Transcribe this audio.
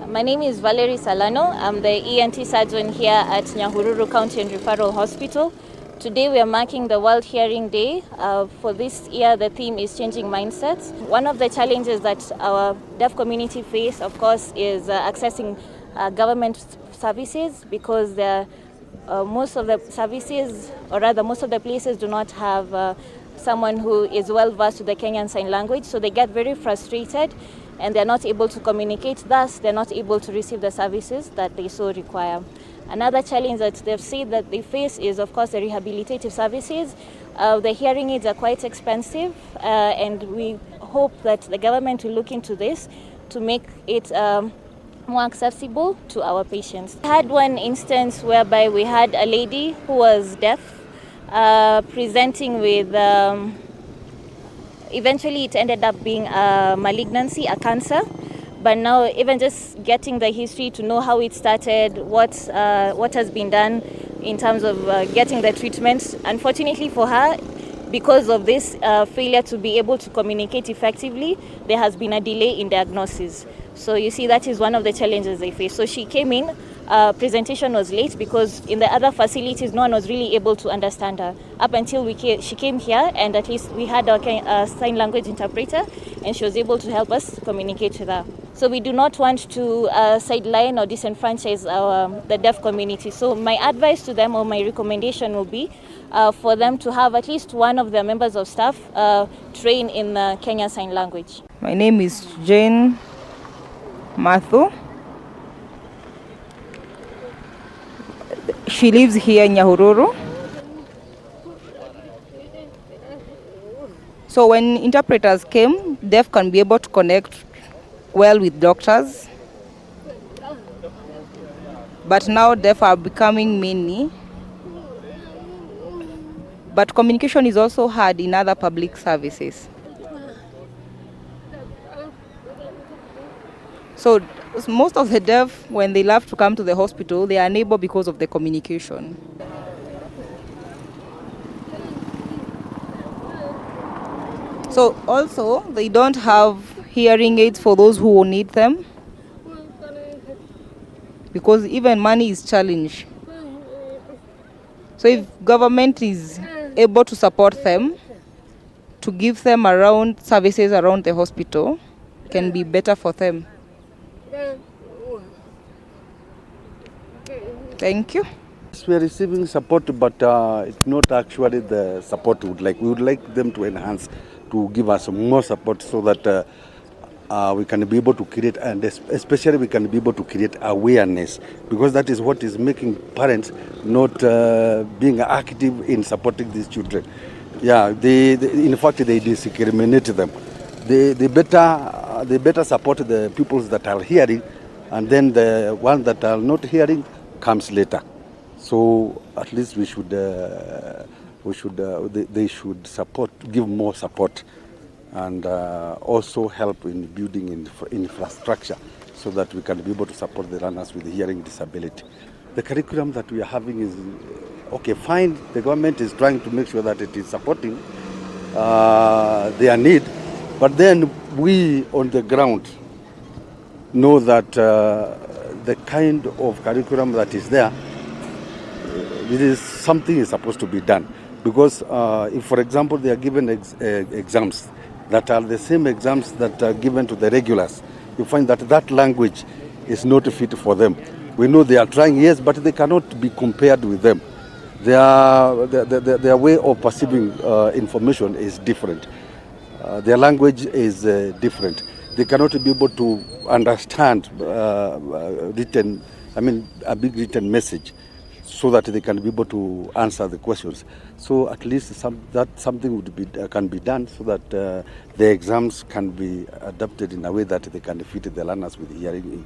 My name is Valerie Salano. I'm the ENT surgeon here at Nyahururu County Referral Hospital. Today we are marking the World Hearing Day. For this year, the theme is changing mindsets. One of the challenges that our deaf community face, of course, is accessing government services, because most of the services, or rather most of the places, do not have someone who is well versed with the Kenyan Sign Language, so they get very frustrated and they're not able to communicate, thus they're not able to receive the services that they so require. Another challenge that they've said that they face is, of course, the rehabilitative services. The hearing aids are quite expensive, and we hope that the government will look into this to make it more accessible to our patients. I had one instance whereby we had a lady who was deaf presenting with, eventually it ended up being a malignancy, a cancer. But now, even just getting the history to know how it started, what has been done in terms of getting the treatment. Unfortunately for her, because of this failure to be able to communicate effectively, there has been a delay in diagnosis. So you see, that is one of the challenges they face. So she came in, presentation was late because in the other facilities no one was really able to understand her. Up until she came here, and at least we had our sign language interpreter, and she was able to help us communicate with her. So we do not want to sideline or disenfranchise the deaf community. So my advice to them, or my recommendation, will be for them to have at least one of their members of staff train in Kenyan Sign Language. My name is Jane Mathu. She lives here in Nyahururu. So when interpreters came, deaf can be able to connect well with doctors. But now deaf are becoming many. But communication is also hard in other public services. So most of the deaf, when they love to come to the hospital, they are unable because of the communication. So also, they don't have hearing aids for those who will need them, because even money is challenged. So if government is able to support them, to give them around services around the hospital, it can be better for them. Thank you. We are receiving support, but it's not actually the support we would like. We would like them to enhance, to give us more support, so that we can be able to create, and especially we can be able to create awareness, because that is what is making parents not being active in supporting these children. Yeah, in fact, they discriminate them. They better support the pupils that are hearing, and then the ones that are not hearing comes later. So at least they should support, give more support, and also help in building infrastructure, so that we can be able to support the learners with hearing disability. The curriculum that we are having is okay, fine. The government is trying to make sure that it is supporting their need, but then we on the ground know that the kind of curriculum that is there, it is something is supposed to be done. Because if, for example, they are given exams that are the same exams that are given to the regulars, you find that that language is not fit for them. We know they are trying, yes, but they cannot be compared with them. Their way of perceiving information is different. Their language is different. They cannot be able to understand a big written message, so that they can be able to answer the questions. So at least something can be done, so that the exams can be adapted in a way that they can fit the learners with hearing aid.